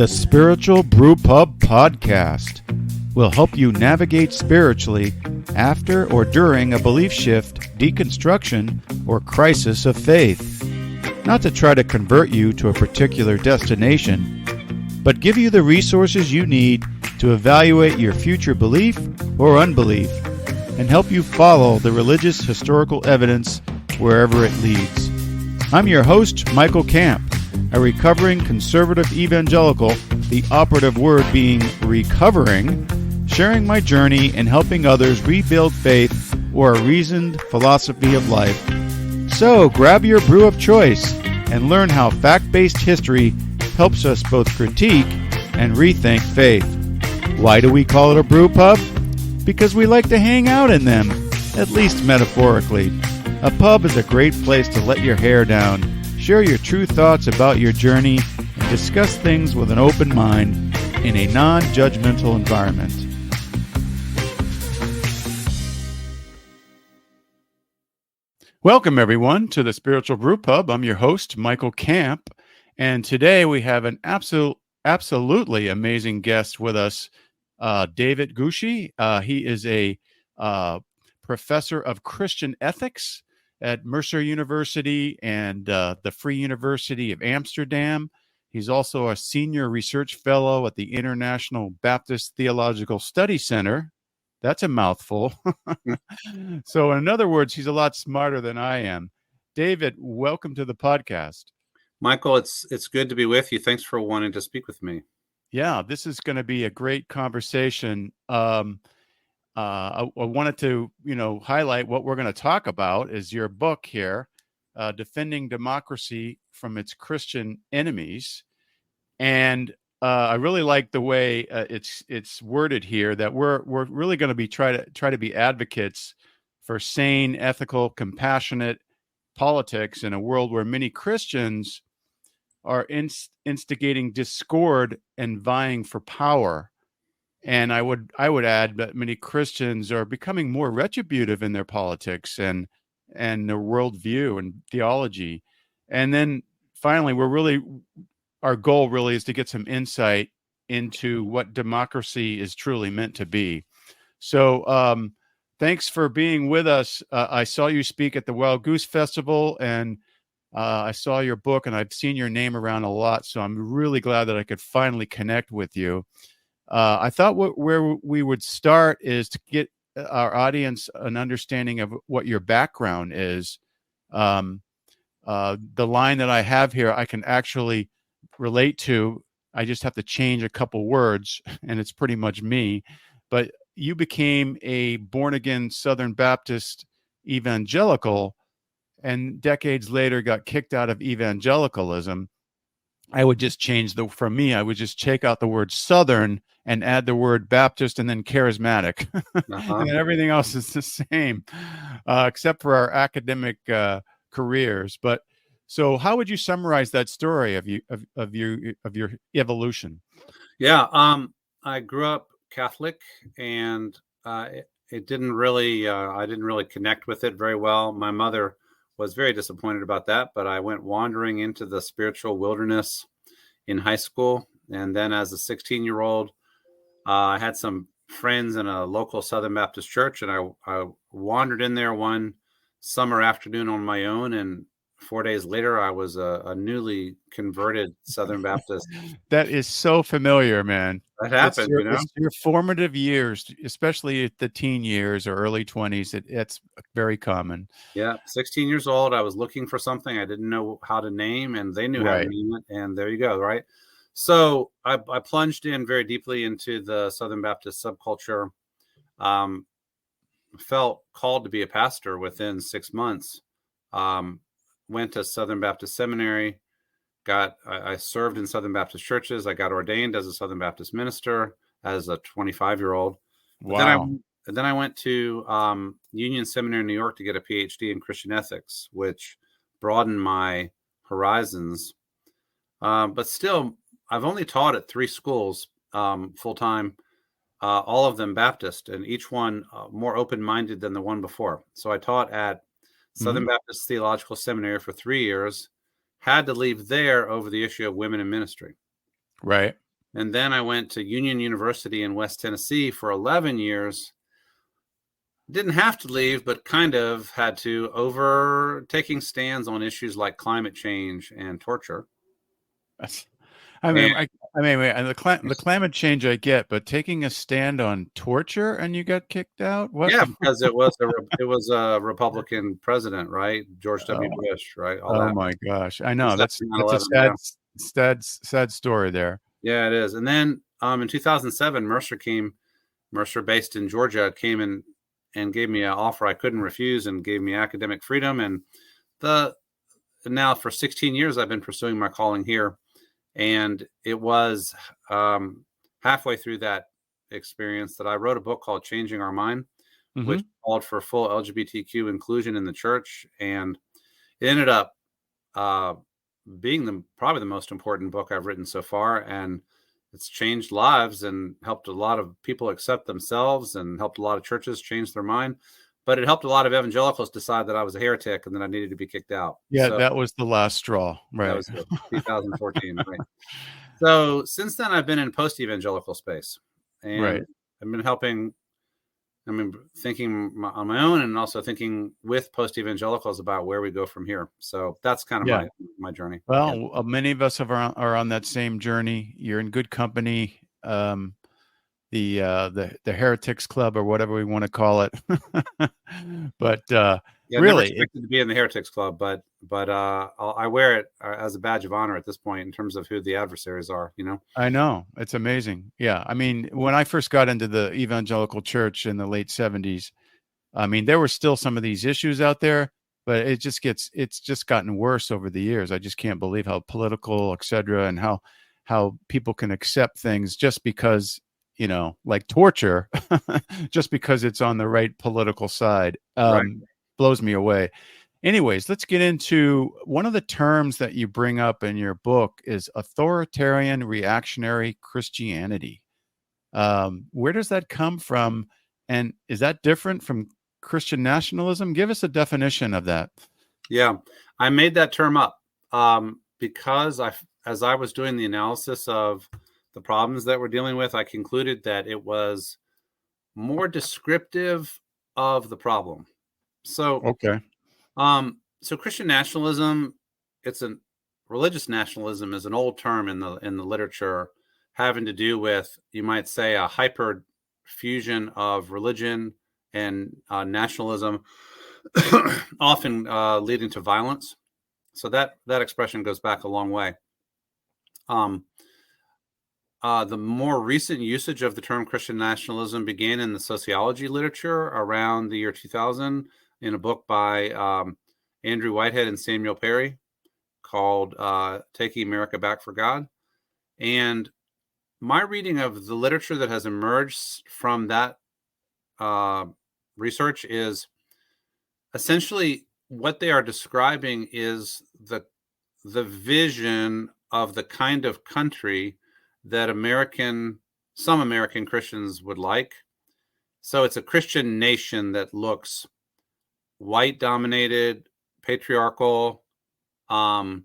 The Spiritual Brewpub Podcast will help you navigate spiritually after or during a belief shift, deconstruction, or crisis of faith. Not to try to convert you to a particular destination, but give you the resources you need to evaluate your future belief or unbelief and help you follow the religious historical evidence wherever it leads. I'm your host, Michael Camp, a recovering conservative evangelical, the operative word being recovering, sharing my journey and helping others rebuild faith or a reasoned philosophy of life. So grab your brew of choice and learn how fact-based history helps us both critique and rethink faith. Why do we call it a brew pub? Because we like to hang out in them, at least metaphorically. A pub is a great place to let your hair down, share your true thoughts about your journey, and discuss things with an open mind in a non-judgmental environment. Welcome, everyone, to the Spiritual Brew Pub. I'm your host, Michael Camp, and today we have an absolutely amazing guest with us, David Gushee. He is a professor of Christian ethics at Mercer University and the Free University of Amsterdam. He's also a senior research fellow at the International Baptist Theological Study Center. That's a mouthful. So in other words, he's a lot smarter than I am. David, welcome to the podcast. Michael, it's good to be with you. Thanks for wanting to speak with me. Yeah, this is going to be a great conversation. I wanted to, highlight what we're going to talk about is your book here, Defending Democracy from Its Christian Enemies. And I really like the way it's worded here, that we're really going to be try to be advocates for sane, ethical, compassionate politics in a world where many Christians are instigating discord and vying for power. And I would add that many Christians are becoming more retributive in their politics and their worldview and theology. And then finally, our goal really is to get some insight into what democracy is truly meant to be. So thanks for being with us. I saw you speak at the Wild Goose Festival, and I saw your book, and I've seen your name around a lot. So I'm really glad that I could finally connect with you. I thought where we would start is to get our audience an understanding of what your background is. The line that I have here, I can actually relate to. I just have to change a couple words, and it's pretty much me. But you became a born-again Southern Baptist evangelical, and decades later got kicked out of evangelicalism. I would just change I would just take out the word Southern and add the word Baptist and then charismatic. And then everything else is the same, except for our academic careers. But so how would you summarize that story of your evolution? Yeah, I grew up Catholic, and it didn't really I didn't really connect with it very well. My mother was very disappointed about that, but I went wandering into the spiritual wilderness in high school. And then as a 16-year-old, I had some friends in a local Southern Baptist church, and I wandered in there one summer afternoon on my own. And 4 days later, I was a newly converted Southern Baptist. That is so familiar, man. That happened, It's your formative years, especially the teen years or early 20s. It's very common. Yeah, 16 years old. I was looking for something I didn't know how to name, and they knew how to name it. And there you go, right? So I plunged in very deeply into the Southern Baptist subculture. Felt called to be a pastor within 6 months. Went to Southern Baptist Seminary. I served in Southern Baptist churches. I got ordained as a Southern Baptist minister as a 25-year-old. Wow. Then I went to Union Seminary in New York to get a PhD in Christian ethics, which broadened my horizons. But still, I've only taught at 3 schools full-time, all of them Baptist, and each one more open-minded than the one before. So I taught at Southern Baptist Theological Seminary for 3 years, had to leave there over the issue of women in ministry. Right. And then I went to Union University in West Tennessee for 11 years. Didn't have to leave, but kind of had to, over taking stands on issues like climate change and torture. I And mean, and the climate change I get, but taking a stand on torture and you got kicked out? What? yeah, because it was a Republican president, right? George W. Oh, Bush, right? All oh that. my gosh. I This know is after that's a 9/11, yeah. sad story there. Yeah, it is. And then in 2007, Mercer based in Georgia, came in and gave me an offer I couldn't refuse and gave me academic freedom. And now for 16 years, I've been pursuing my calling here. And it was halfway through that experience that I wrote a book called Changing Our Mind, which called for full LGBTQ inclusion in the church. And it ended up being probably the most important book I've written so far. And it's changed lives and helped a lot of people accept themselves and helped a lot of churches change their mind. But it helped a lot of evangelicals decide that I was a heretic and that I needed to be kicked out. Yeah, So that was the last straw, that right? was 2014, right? So since then, I've been in post-evangelical space, and Right. I've been helping. Thinking on my own, and also thinking with post-evangelicals about where we go from here. So that's kind of my journey. Well, many of us are on that same journey. You're in good company. The Heretics Club or whatever we want to call it. But Yeah, never really, expected to be in the Heretics Club, but I wear it as a badge of honor at this point in terms of who the adversaries are. You know, I know it's amazing. Yeah, I mean, when I first got into the evangelical church in the late '70s, I mean, there were still some of these issues out there, but it's just gotten worse over the years. I just can't believe how political, et cetera, and how people can accept things just because, like torture, just because it's on the right political side. right? Blows me away. Anyways, let's get into one of the terms that you bring up in your book is authoritarian reactionary Christianity. Where does that come from? And is that different from Christian nationalism? Give us a definition of that. Yeah, I made that term up because as I was doing the analysis of the problems that we're dealing with, I concluded that it was more descriptive of the problem. So, Okay. so Christian nationalism, religious nationalism is an old term in the literature, having to do with, you might say, a hyper fusion of religion and nationalism, often leading to violence. So that expression goes back a long way. The more recent usage of the term Christian nationalism began in the sociology literature around the year 2000 in a book by Andrew Whitehead and Samuel Perry called Taking America Back for God. And my reading of the literature that has emerged from that research is essentially what they are describing is the vision of the kind of country that some American Christians would like. So it's a Christian nation that looks white dominated, patriarchal. The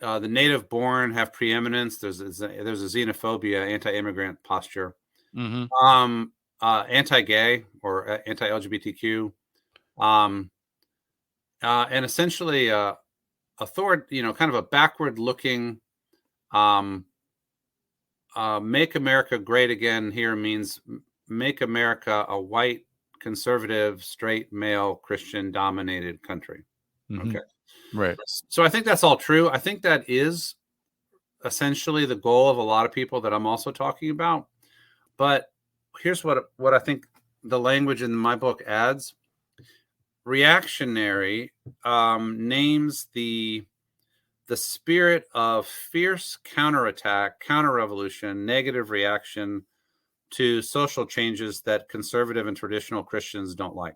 native born have preeminence. There's a xenophobia, anti-immigrant posture. Mm-hmm. Anti-gay or anti-LGBTQ. And essentially kind of a backward looking, make America great again here means make America a white, conservative, straight, male, Christian dominated country. Mm-hmm. Okay. Right. So I think that's all true. I think that is essentially the goal of a lot of people that I'm also talking about. But here's what I think the language in my book adds. Reactionary names the spirit of fierce counterattack, counter-revolution, negative reaction to social changes that conservative and traditional Christians don't like.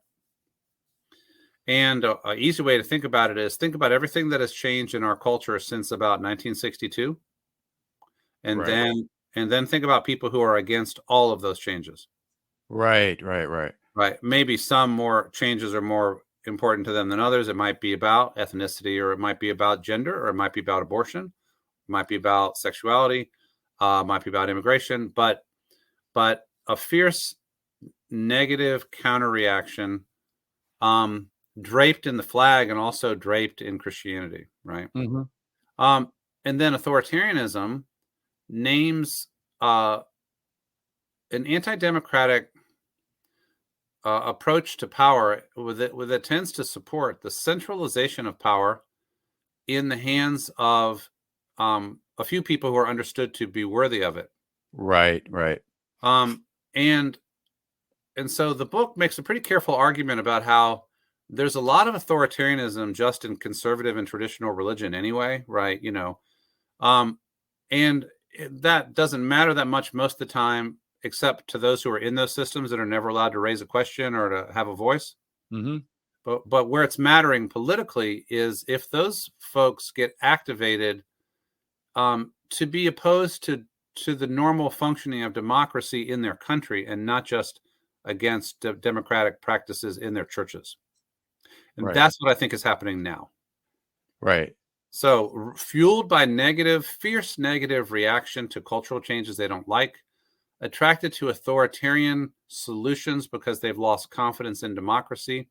And an easy way to think about it is think about everything that has changed in our culture since about 1962. And then think about people who are against all of those changes. Right. Maybe some more changes are more important to them than others. It might be about ethnicity, or it might be about gender, or it might be about abortion, it might be about sexuality. might be about immigration, but a fierce negative counter reaction, draped in the flag and also draped in Christianity, right? Mm-hmm. And then authoritarianism names an anti-democratic approach to power that tends to support the centralization of power in the hands of a few people who are understood to be worthy of it. Right, right. And so the book makes a pretty careful argument about how there's a lot of authoritarianism just in conservative and traditional religion anyway, right? And that doesn't matter that much most of the time, except to those who are in those systems that are never allowed to raise a question or to have a voice. Mm-hmm. But where it's mattering politically is if those folks get activated to be opposed to the normal functioning of democracy in their country and not just against democratic practices in their churches. And Right. that's what I think is happening now. Right. So fueled by fierce negative reaction to cultural changes they don't like, attracted to authoritarian solutions because they've lost confidence in democracy,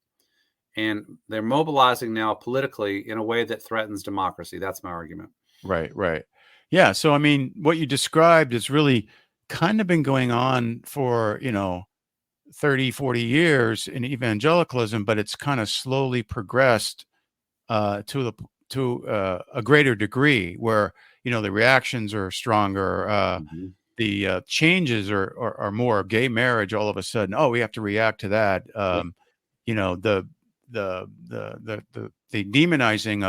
and they're mobilizing now politically in a way that threatens democracy. That's my argument. Right, right. Yeah, so I mean, what you described has really kind of been going on for, 30, 40 years in evangelicalism, but it's kind of slowly progressed to a greater degree where, the reactions are stronger, Mm-hmm. the changes are more. Gay marriage, all of a sudden, oh, we have to react to that. Yeah. The demonizing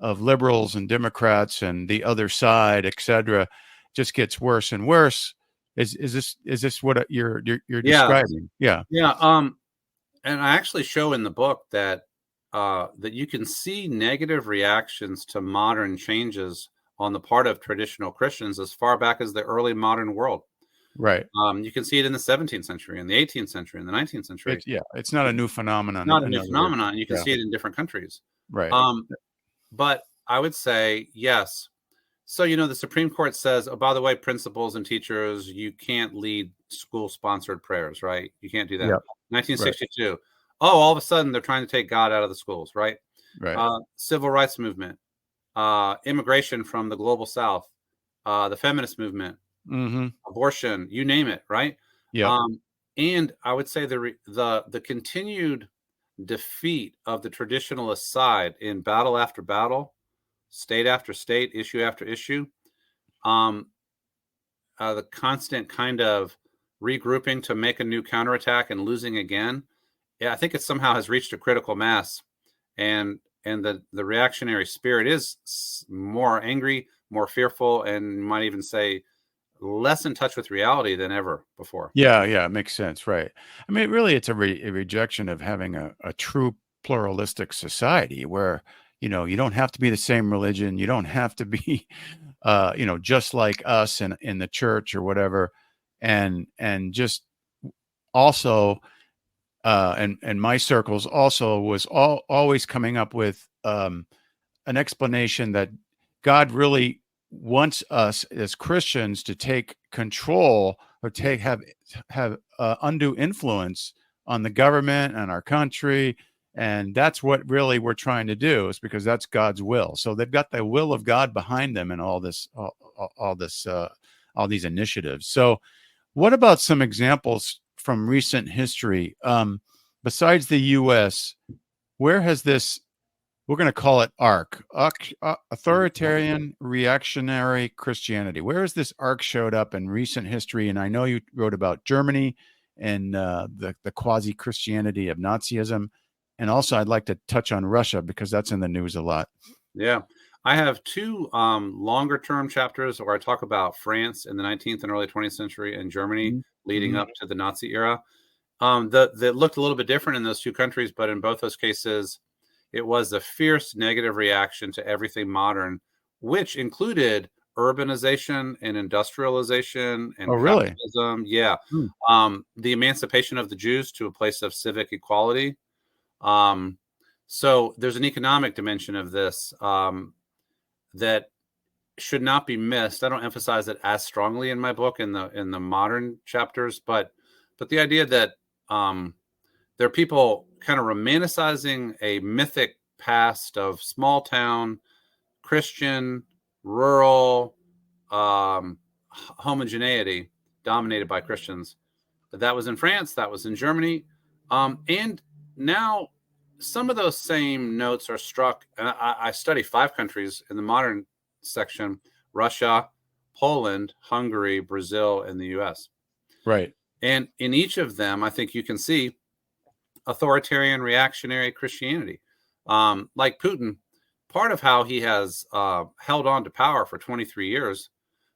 of liberals and Democrats and the other side, etc., just gets worse and worse. Is this what you're Yeah. describing? Yeah. Yeah. And I actually show in the book that that you can see negative reactions to modern changes on the part of traditional Christians as far back as the early modern world. Right. You can see it in the 17th century, in the 18th century, in the 19th century. It's not a new phenomenon. Not a In new other words. phenomenon. You can Yeah. see it in different countries. Right. But I would say yes. So, the Supreme Court says, oh, by the way, principals and teachers, you can't lead school-sponsored prayers, right? You can't do that. Yeah. 1962. Right. Oh, all of a sudden they're trying to take God out of the schools, right? Right. Civil rights movement, immigration from the global South, the feminist movement, Mm-hmm. abortion, you name it, right? Yeah. And I would say the continued defeat of the traditionalist side in battle after battle, state after state, issue after issue, the constant kind of regrouping to make a new counterattack and losing again. Yeah, I think it somehow has reached a critical mass, and the reactionary spirit is more angry, more fearful, and might even say less in touch with reality than ever before. Yeah, it makes sense, right? I mean, really, it's a rejection of having a true pluralistic society where you don't have to be the same religion, you don't have to be, just like us in the church or whatever, and just also, and my circles also was always coming up with an explanation that God really wants us as Christians to take control or have undue influence on the government and our country, and that's what really we're trying to do, is because that's God's will. So they've got the will of God behind them and all these initiatives. So, what about some examples from recent history? Besides the U.S., where has this, we're going to call it authoritarian reactionary Christianity, where has this arc showed up in recent history? And I know you wrote about Germany and the quasi-Christianity of Nazism. And also, I'd like to touch on Russia because that's in the news a lot. Yeah. I have two longer term chapters where I talk about France in the 19th and early 20th century and Germany leading up to the Nazi era. That looked a little bit different in those two countries, but in both those cases, it was a fierce negative reaction to everything modern, which included urbanization and industrialization and really? capitalism. Yeah. The emancipation of the Jews to a place of civic equality. So there's an economic dimension of this that should not be missed. I don't emphasize it as strongly in my book in the modern chapters, but the idea that there are people kind of romanticizing a mythic past of small town Christian rural homogeneity dominated by Christians. That was in France, that was in Germany, and now some of those same notes are struck. I study 5 countries in the modern section: Russia, Poland, Hungary, Brazil, and the US. Right. And in each of them, I think you can see authoritarian, reactionary Christianity. Like Putin, part of how he has held on to power for 23 years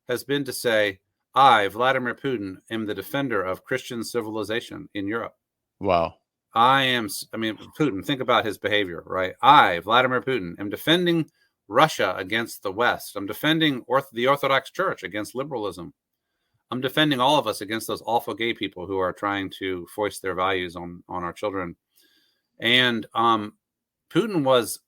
has been to say, I, Vladimir Putin, am the defender of Christian civilization in Europe. Wow. Putin, think about his behavior, right? I, Vladimir Putin, am defending Russia against the West. I'm defending the Orthodox Church against liberalism. I'm defending all of us against those awful gay people who are trying to foist their values on our children. And Putin was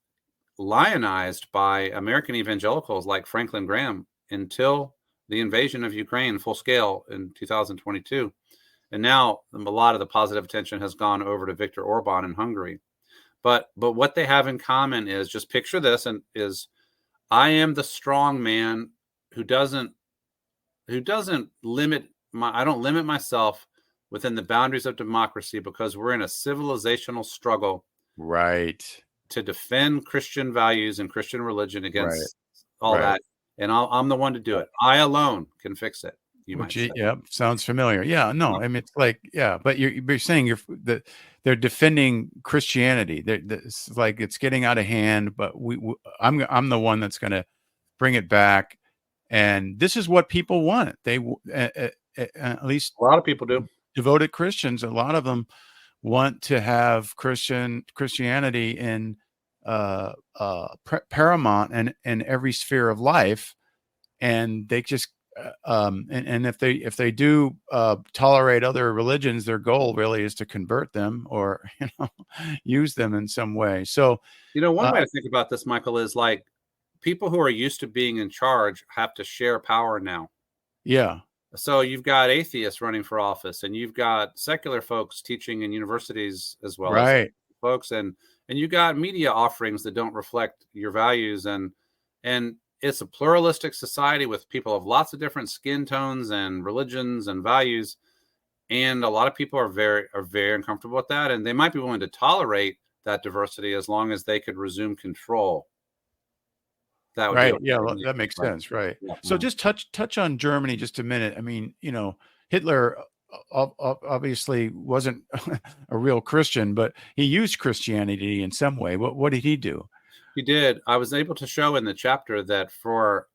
lionized by American evangelicals like Franklin Graham until the invasion of Ukraine full scale in 2022. And now a lot of the positive attention has gone over to Viktor Orban in Hungary. But what they have in common is, just picture this, and is, I am the strong man who doesn't limit I don't limit myself within the boundaries of democracy, because we're in a civilizational struggle, right, to defend Christian values and Christian religion against all right. that. And I'm the one to do it. I alone can fix it. You might say. Yeah, sounds familiar. Yeah, no, I mean, it's like, yeah, but you're saying they're defending Christianity. It's like it's getting out of hand, but I'm the one that's going to bring it back, and this is what people want. They at least A lot of people do. Devoted Christians, a lot of them want to have Christianity in paramount in every sphere of life, and they just and if they do tolerate other religions, their goal really is to convert them or use them in some way. So one way to think about this, Michael, is like people who are used to being in charge have to share power now. Yeah. So you've got atheists running for office, and you've got secular folks teaching in universities as well as folks, and you got media offerings that don't reflect your values, and it's a pluralistic society with people of lots of different skin tones and religions and values, and a lot of people are very uncomfortable with that, and they might be willing to tolerate that diversity as long as they could resume control. That would right. be Yeah, that makes sense. Right. Yeah. So just touch on Germany just a minute. I mean, Hitler obviously wasn't a real Christian, but he used Christianity in some way. What did he do? He did. I was able to show in the chapter that for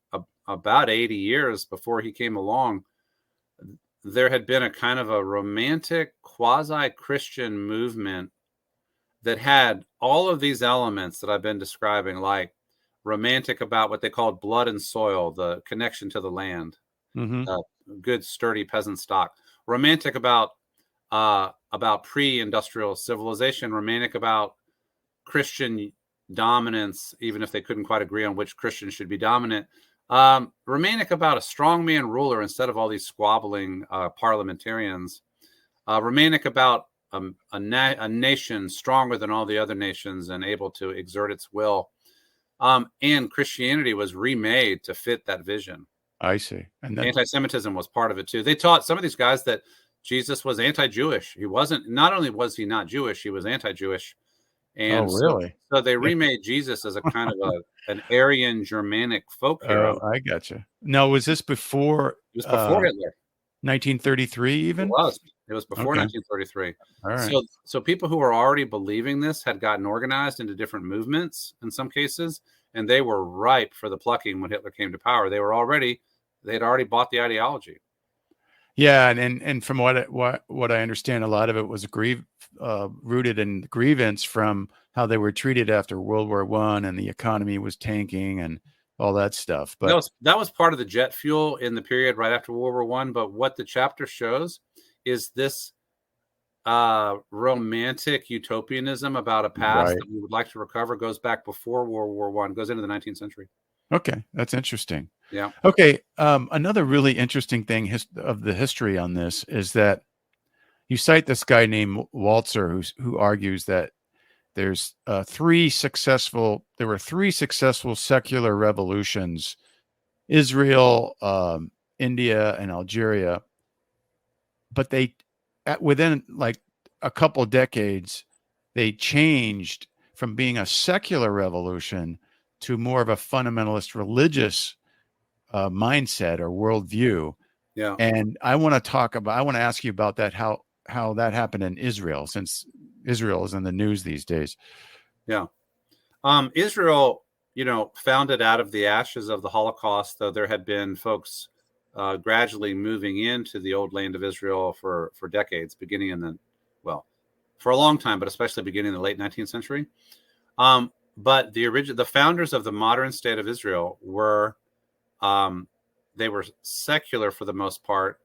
about 80 years before he came along, there had been a kind of a romantic quasi-Christian movement that had all of these elements that I've been describing, like romantic about what they called blood and soil, the connection to the land, good sturdy peasant stock, romantic about pre-industrial civilization, romantic about Christian dominance, even if they couldn't quite agree on which Christian should be dominant, romantic about a strongman ruler instead of all these squabbling parliamentarians, romantic about a nation stronger than all the other nations and able to exert its will. And Christianity was remade to fit that vision. I see. And anti-Semitism was part of it too. They taught some of these guys that Jesus was anti-Jewish. He wasn't. Not only was he not Jewish, he was anti-Jewish. And really? So they remade Jesus as a kind of an Aryan Germanic folk hero. I gotcha. Now, was this before? It was before Hitler. 1933, even? It was before 1933. All right. So people who were already believing this had gotten organized into different movements in some cases, and they were ripe for the plucking when Hitler came to power. They'd already bought the ideology. Yeah, and from what I understand, a lot of it was rooted in grievance from how they were treated after World War I, and the economy was tanking and all that stuff. But that was part of the jet fuel in the period right after World War I. But what the chapter shows is this romantic utopianism about a past that we would like to recover goes back before World War I, goes into the 19th century. Okay, that's interesting. Yeah. Okay, another really interesting thing of the history on this is that you cite this guy named Walzer, who argues that there's there were three successful secular revolutions: Israel, India, and Algeria. But within like a couple decades, they changed from being a secular revolution to more of a fundamentalist religious mindset or worldview. Yeah. And I want to ask you about that, how that happened in Israel, since Israel is in the news these days. Yeah. Israel, founded out of the ashes of the Holocaust, though there had been folks gradually moving into the old land of Israel for decades, beginning for a long time, but especially beginning in the late 19th century. But the founders of the modern state of Israel they were secular for the most part.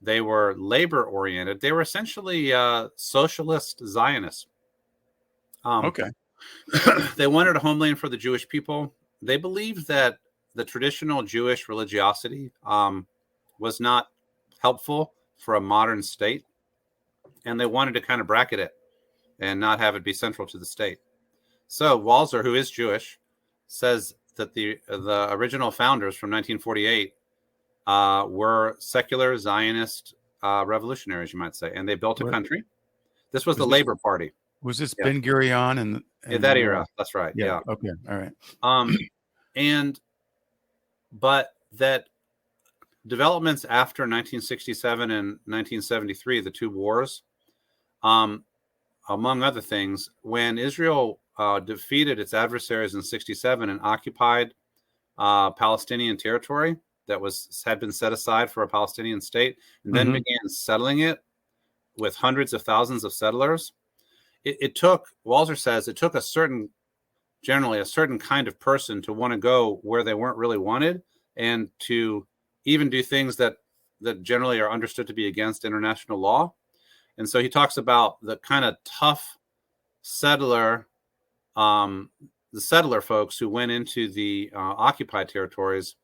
They were labor oriented. They were essentially socialist Zionists. Okay. They wanted a homeland for the Jewish people. They believed that the traditional Jewish religiosity was not helpful for a modern state, and they wanted to kind of bracket it and not have it be central to the state. So Walzer, who is Jewish, says that the original founders from 1948 were secular Zionist revolutionaries, you might say, and they built a country. This was the Labor Party. Was this Ben Gurion and that era? That's right. Yeah. Okay. All right. But that developments after 1967 and 1973, the two wars, among other things, when Israel defeated its adversaries in 67 and occupied Palestinian territory that had been set aside for a Palestinian state, and then began settling it with hundreds of thousands of settlers. It took, Walzer says, it took generally a certain kind of person to want to go where they weren't really wanted, and to even do things that generally are understood to be against international law. And so he talks about the kind of tough settler, the settler folks who went into the occupied territories.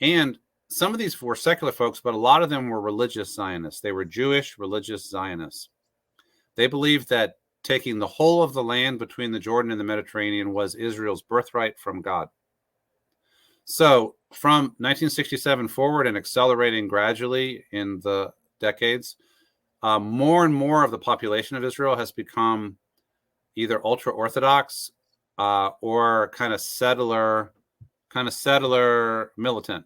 And some of these were secular folks, but a lot of them were religious Zionists. They were Jewish religious Zionists. They believed that taking the whole of the land between the Jordan and the Mediterranean was Israel's birthright from God. So from 1967 forward and accelerating gradually in the decades, more and more of the population of Israel has become either ultra-Orthodox or kind of settler militant.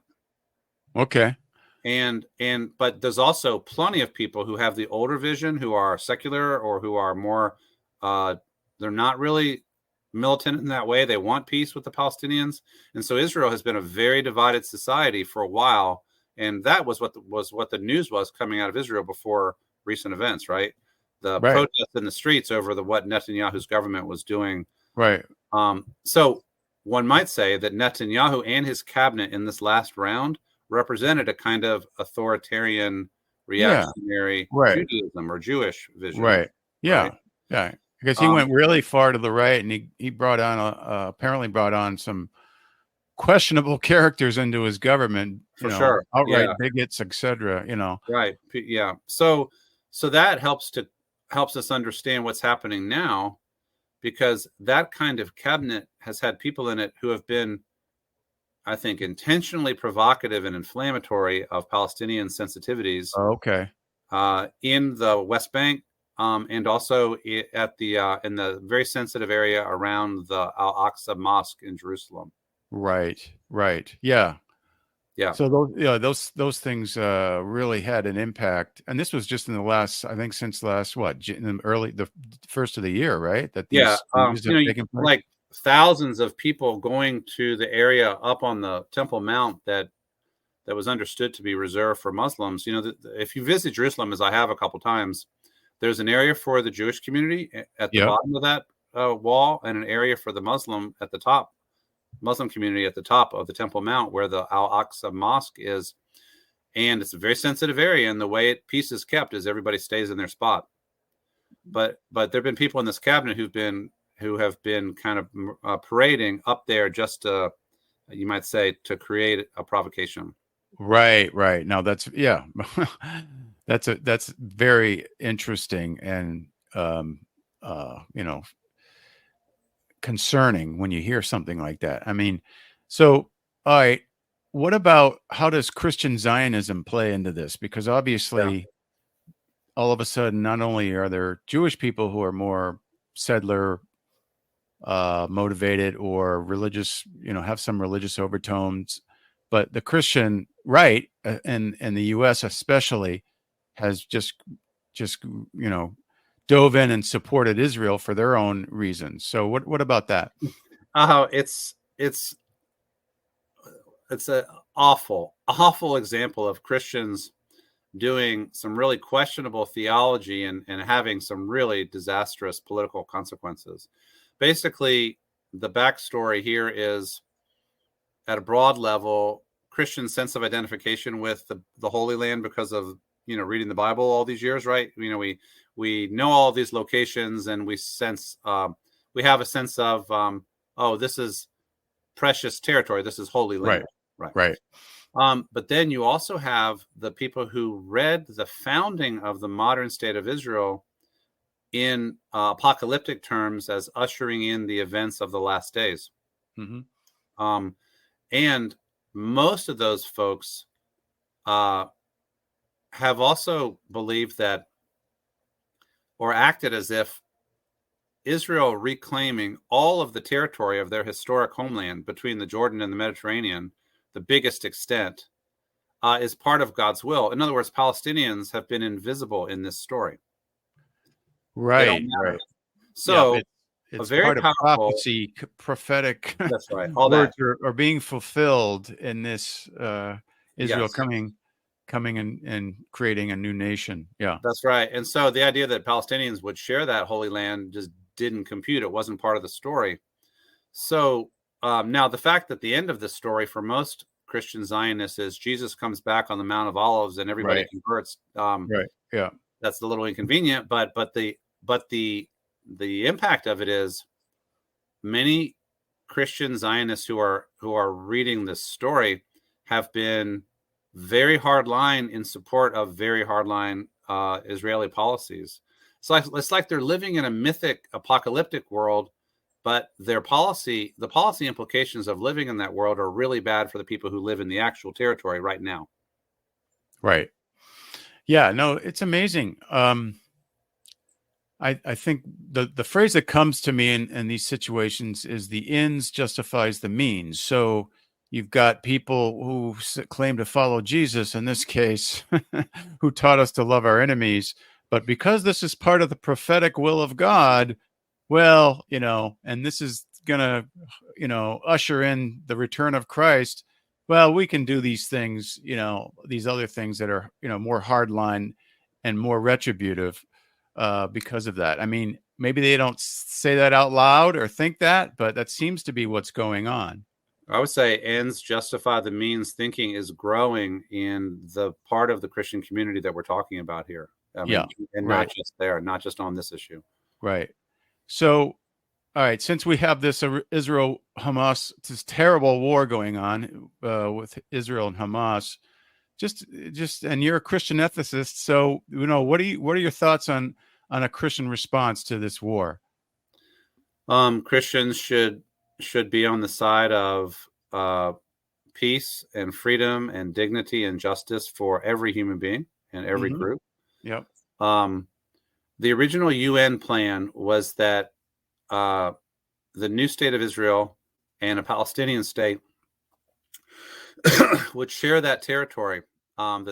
Okay. But there's also plenty of people who have the older vision, who are secular or who are more, they're not really militant in that way. They want peace with the Palestinians. And so Israel has been a very divided society for a while. And that was what the news was coming out of Israel before recent events, right? The protests in the streets over what Netanyahu's government was doing. Right. So one might say that Netanyahu and his cabinet in this last round represented a kind of authoritarian, reactionary Judaism or Jewish vision. Right. Yeah. Right? Yeah. Because he went really far to the right, and he apparently brought on some questionable characters into his government, sure, outright bigots, etc. Right. Yeah. So that helps us understand what's happening now, because that kind of cabinet has had people in it who have been, I think, intentionally provocative and inflammatory of Palestinian sensitivities. Okay. In the West Bank, and also at in the very sensitive area around the Al-Aqsa Mosque in Jerusalem. Right. Yeah. So those things really had an impact, and this was just in the last, I think, since last the first of the year, right? That these have taken place. Like thousands of people going to the area up on the Temple Mount that was understood to be reserved for Muslims. If you visit Jerusalem, as I have a couple times, there's an area for the Jewish community at the bottom of that wall, and an area for the Muslim community at the top of the Temple Mount, where the Al-Aqsa Mosque is. And it's a very sensitive area, and the way peace is kept is everybody stays in their spot. But there have been people in this cabinet who have been kind of parading up there just to you might say, to create a provocation. Right, right. Now that's yeah. That's very interesting and you know, concerning when you hear something like that. I mean, so all right, what about how does Christian Zionism play into this? Because Yeah. obviously all of a sudden not only are there Jewish people who are more settler motivated or religious, you know, have some religious overtones. But the Christian right and the U.S. especially has just you know dove in and supported Israel for their own reasons. So what about that? Oh, it's an awful example of Christians doing some really questionable theology and having some really disastrous political consequences. Basically, the backstory here is, at a broad level, Christian sense of identification with the Holy Land because of, reading the Bible all these years, right? We know all of these locations, and we have a sense of, oh, this is precious territory. This is Holy Right, Land, right? right. But then you also have the people who read the founding of the modern state of Israel in apocalyptic terms as ushering in the events of the last days. Hmm. Um, and most of those folks uh, have also believed that, or acted as if, Israel reclaiming all of the territory of their historic homeland between the Jordan and the Mediterranean, the biggest extent, is part of God's will. In other words, Palestinians have been invisible in this story. They don't Right, matter. right. Yeah, So a it's very part of powerful, prophecy, prophetic that's right, all that. words are being fulfilled in this Israel Yes, coming and creating a new nation. Yeah. that's right. And so the idea that Palestinians would share that Holy Land just didn't compute. It wasn't part of the story. So now the fact that the end of the story for most Christian Zionists is Jesus comes back on the Mount of Olives and everybody Right. converts. Right. Yeah. That's a little inconvenient, but the impact of it is, many Christian Zionists who are reading this story have been very hardline in support of very hardline Israeli policies. It's like they're living in a mythic apocalyptic world, but the policy implications of living in that world are really bad for the people who live in the actual territory right now. Right. Yeah. No, it's amazing. I think the phrase that comes to me in these situations is the ends justifies the means. So you've got people who claim to follow Jesus in this case, who taught us to love our enemies. But because this is part of the prophetic will of God, well, and this is going to, usher in the return of Christ. Well, we can do these things, these other things that are, more hardline and more retributive because of that. I mean, maybe they don't say that out loud or think that, but that seems to be what's going on. I would say ends justify the means thinking is growing in the part of the Christian community that we're talking about here. I Yeah, mean, and right, not just there, not just on this issue. right. So, all right, since we have this Israel-Hamas, this terrible war going on with Israel and Hamas, and you're a Christian ethicist, so what are your thoughts on a Christian response to this war? Christians should be on the side of peace and freedom and dignity and justice for every human being and every Hmm. group. Yep. Um, the original UN plan was that the new state of Israel and a Palestinian state would share that territory, in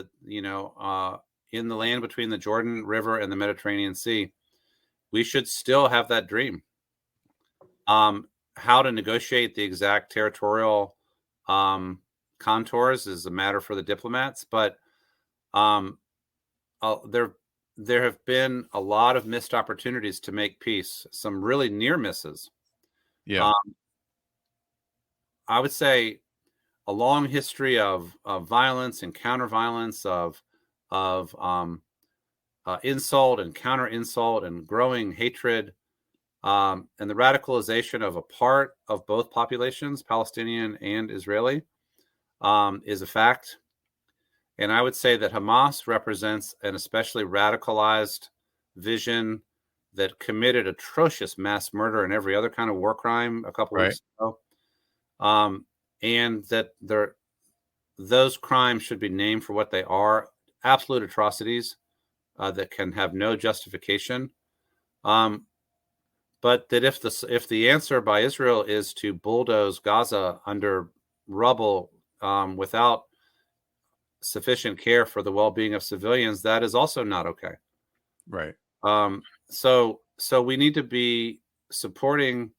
the land between the Jordan River and the Mediterranean Sea. We should still have that dream. How to negotiate the exact territorial contours is a matter for the diplomats, but um, there have been a lot of missed opportunities to make peace. Some really near misses. Yeah. Um, I would say a long history of violence and counter violence, of insult and counter insult and growing hatred. And the radicalization of a part of both populations, Palestinian and Israeli, is a fact. And I would say that Hamas represents an especially radicalized vision that committed atrocious mass murder and every other kind of war crime a couple Right. weeks ago. And that those crimes should be named for what they are, absolute atrocities that can have no justification. But that if the answer by Israel is to bulldoze Gaza under rubble without sufficient care for the well-being of civilians, that is also not okay. Right. So we need to be supporting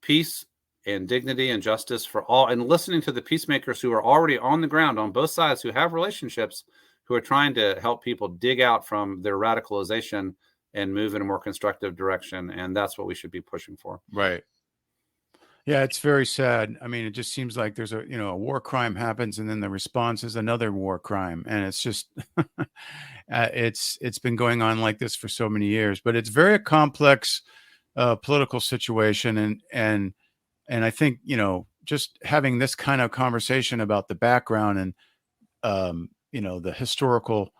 peace and dignity and justice for all, and listening to the peacemakers who are already on the ground on both sides, who have relationships, who are trying to help people dig out from their radicalization and move in a more constructive direction. And that's what we should be pushing for. Right. Yeah, it's very sad. I mean, it just seems like there's a war crime happens and then the response is another war crime. And it's just, it's been going on like this for so many years, but it's very complex political situation. And I think, just having this kind of conversation about the background and, the historical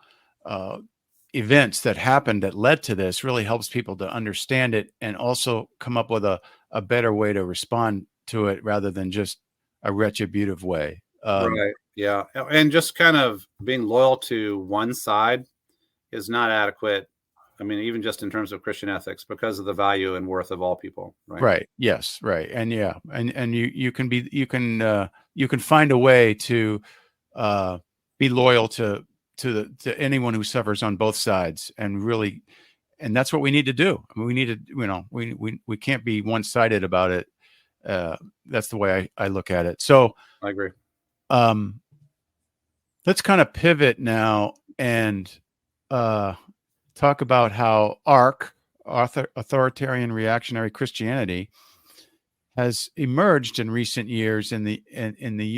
events that happened that led to this really helps people to understand it and also come up with a better way to respond to it rather than just a retributive way. Right. Yeah. And just kind of being loyal to one side is not adequate. I mean, even just in terms of Christian ethics, because of the value and worth of all people. Right. Right. Yes. Right. And yeah. And you can find a way to be loyal to anyone who suffers on both sides and really, and that's what we need to do. I mean, we need to, we can't be one-sided about it. That's the way I look at it. So I agree. Let's kind of pivot now and talk about how authoritarian reactionary Christianity has emerged in recent years in the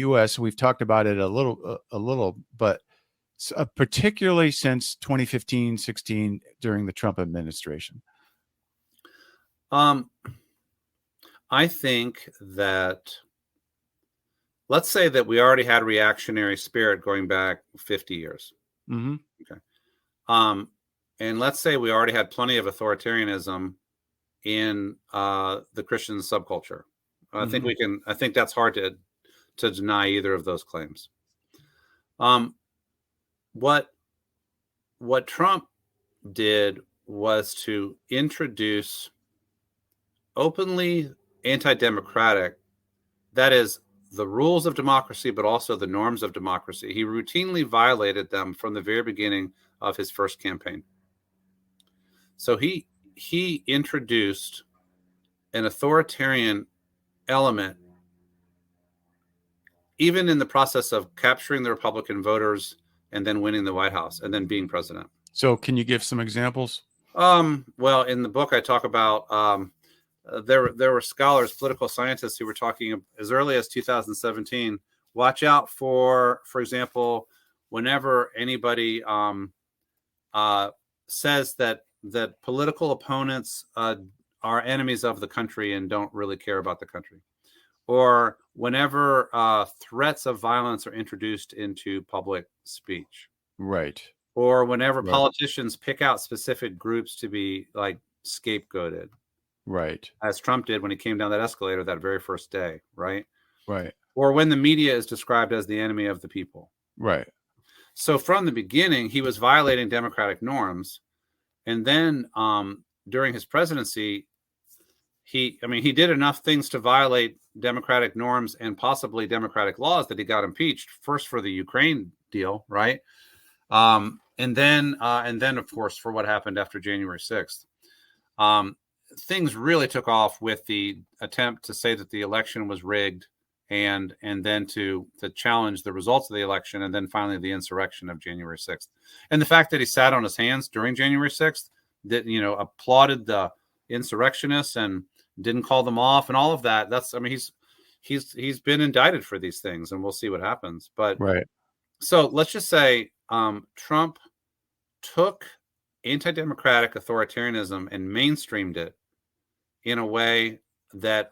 U.S. We've talked about it a little, but particularly since 2015-16 during the Trump administration. I think that, let's say that we already had reactionary spirit going back 50 years. Mm-hmm. Okay. And let's say we already had plenty of authoritarianism in the Christian subculture. I think that's hard to deny either of those claims. What Trump did was to introduce openly anti-democratic, that is, the rules of democracy, but also the norms of democracy. He routinely violated them from the very beginning of his first campaign. So he introduced an authoritarian element, even in the process of capturing the Republican voters and then winning the White House and then being president. So can you give some examples? Well, in the book, I talk about there were scholars, political scientists who were talking as early as 2017. Watch out for example, whenever anybody says that political opponents are enemies of the country and don't really care about the country, or whenever threats of violence are introduced into public speech, right, or whenever politicians pick out specific groups to be like scapegoated, right, as Trump did when he came down that escalator that very first day, right, or when the media is described as the enemy of the people, right. So from the beginning, he was violating democratic norms, and then during his presidency, he did enough things to violate democratic norms and possibly democratic laws that he got impeached, first for the Ukraine deal, right? And then of course for what happened after January 6th. Things really took off with the attempt to say that the election was rigged, and then to challenge the results of the election, and then finally the insurrection of January 6th. And the fact that he sat on his hands during January 6th, that applauded the insurrectionists and didn't call them off and all of that. He's been indicted for these things, and we'll see what happens. But right. So let's just say Trump took anti-democratic authoritarianism and mainstreamed it in a way that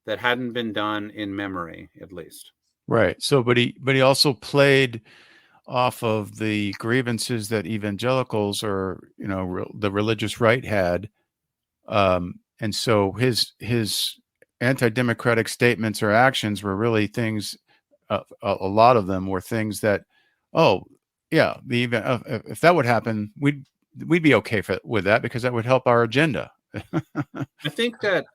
that hadn't been done in memory, at least. Right. So, but he also played off of the grievances that evangelicals or the religious right had, and so his anti-democratic statements or actions were really things. A lot of them were things that, oh yeah, if that would happen, we'd be okay with that because that would help our agenda. I think that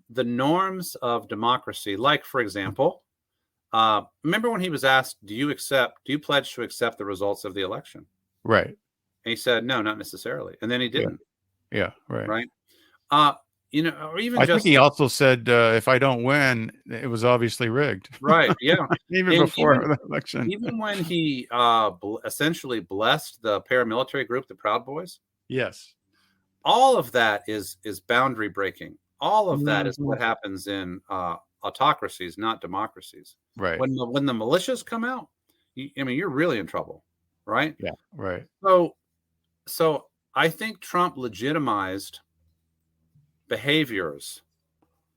the norms of democracy, like for example, remember when he was asked, "Do you pledge to accept the results of the election?" Right. And he said, "No, not necessarily," and then he Yeah. didn't. Yeah. Right. Right? Or even I think just he also said, if I don't win, it was obviously rigged. right, yeah, Even and before the election. even when he essentially blessed the paramilitary group, the Proud Boys, Yes. all of that is boundary breaking. All of that is Mhm. what happens in autocracies, not democracies. Right. When the militias come out, you're really in trouble, right? Yeah. Right. So so I think Trump legitimized behaviors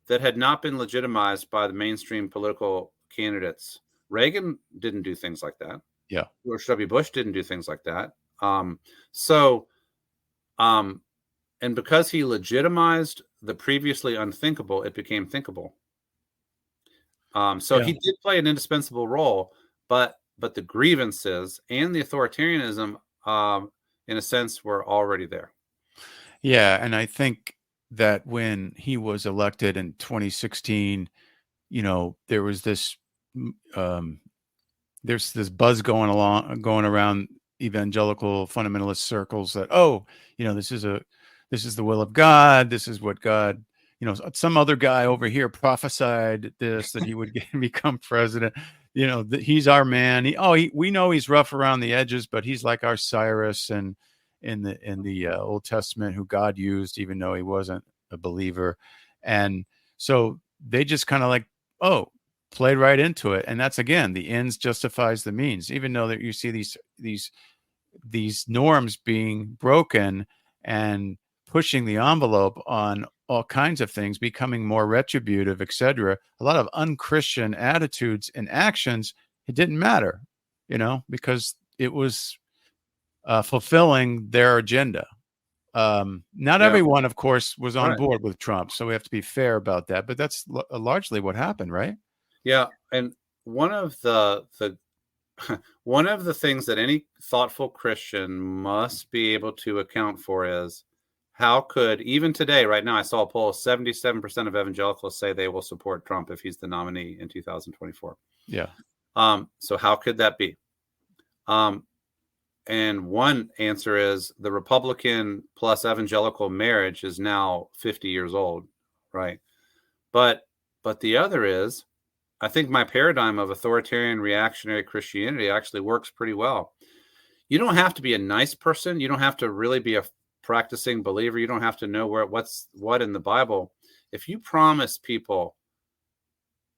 that had not been legitimized by the mainstream political candidates. Reagan didn't do things like that. Yeah. George W. Bush didn't do things like that. So, um, and because he legitimized the previously unthinkable, it became thinkable. So Yeah. he did play an indispensable role, but the grievances and the authoritarianism, in a sense, were already there. Yeah. And I think that when he was elected in 2016, there was this, um, there's this buzz going around evangelical fundamentalist circles that, oh, this is the will of God. This is what God, some other guy over here prophesied this, that he would become president. That he's our man. We know he's rough around the edges, but he's like our Cyrus and in the Old Testament, who God used, even though he wasn't a believer. And so they just kind of like, oh, played right into it. And that's, again, the ends justifies the means, even though that you see these norms being broken and pushing the envelope on all kinds of things, becoming more retributive, etc. A lot of unchristian attitudes and actions. It didn't matter, because it was fulfilling their agenda. Not Yeah, everyone, of course, was on right. board with Trump, so we have to be fair about that. But that's largely what happened, right? Yeah, and one of the one of the things that any thoughtful Christian must be able to account for is how could, even today, right now, I saw a poll, 77% of evangelicals say they will support Trump if he's the nominee in 2024. Yeah. So how could that be? And one answer is the Republican plus evangelical marriage is now 50 years old, right? But the other is, I think my paradigm of authoritarian reactionary Christianity actually works pretty well. You don't have to be a nice person. You don't have to really be a practicing believer. You don't have to know what's what in the Bible. If you promise people,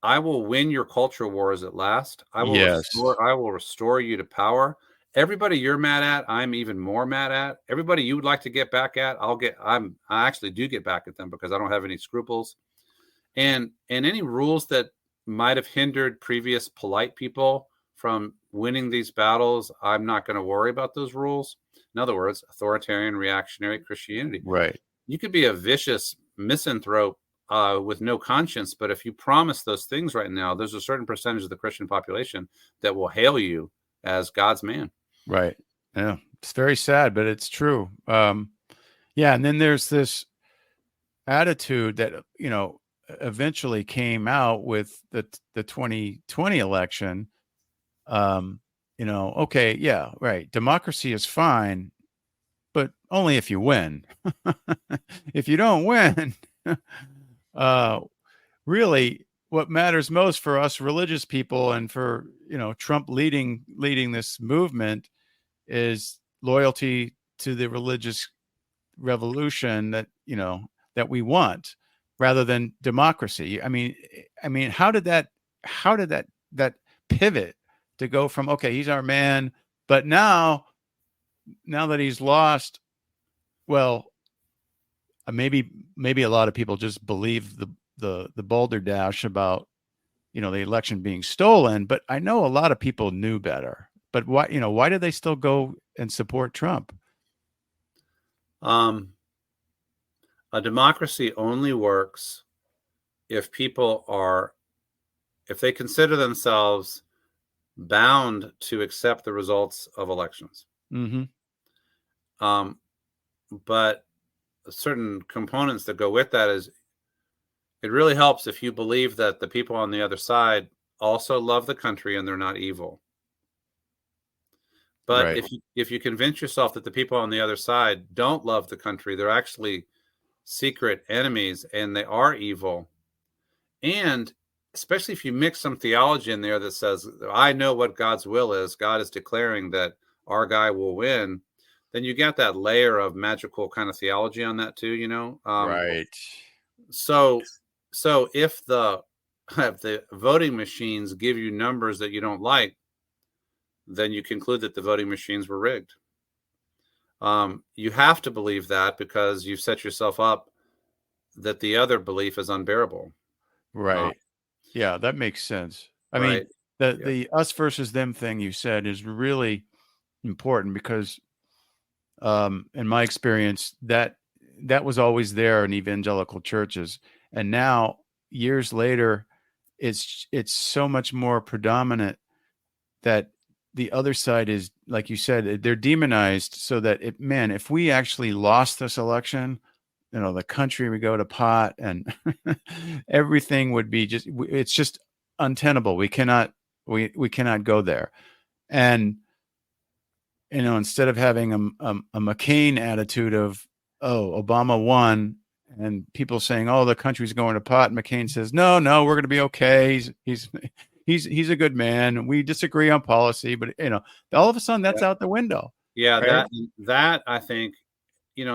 I will win your culture wars at last. Yes. I will restore you to power. Everybody you're mad at, I'm even more mad at. Everybody you would like to get back at, I actually do get back at them because I don't have any scruples. And any rules that might have hindered previous polite people from winning these battles, I'm not going to worry about those rules. In other words, authoritarian reactionary Christianity. Right. You could be a vicious misanthrope with no conscience, but if you promise those things right now, there's a certain percentage of the Christian population that will hail you as God's man. Right. Yeah. It's very sad, but it's true. Yeah. And then there's this attitude that, eventually came out with the 2020 election. Okay, yeah, right. Democracy is fine, but only if you win. If you don't win, uh, really, what matters most for us religious people and for Trump leading this movement is loyalty to the religious revolution that we want, rather than democracy. I mean, how did that pivot to go from, okay, he's our man, but now now that he's lost, well, maybe a lot of people just believe the balderdash about the election being stolen, but I know a lot of people knew better. But why did they still go and support Trump? A democracy only works if if they consider themselves bound to accept the results of elections. Mm-hmm. But certain components that go with that is it really helps if you believe that the people on the other side also love the country and they're not evil. But Right. if you convince yourself that the people on the other side don't love the country, they're actually secret enemies and they are evil, and especially if you mix some theology in there that says, I know what God's will is, God is declaring that our guy will win, then you get that layer of magical kind of theology on that too, Right. So if the voting machines give you numbers that you don't like, then you conclude that the voting machines were rigged. You have to believe that because you've set yourself up that the other belief is unbearable. Right. Yeah, that makes sense. I mean, Right. the us versus them thing you said is really important because in my experience that was always there in evangelical churches, and now years later it's so much more predominant that the other side is, like you said, they're demonized, so that if we actually lost this election, the country would go to pot, and everything would be it's just untenable. We cannot go there. And instead of having a McCain attitude of, oh, Obama won, and people saying, oh, the country's going to pot, and McCain says, no, we're going to be okay. He's a good man. We disagree on policy, but all of a sudden that's out the window. Yeah, right? that I think,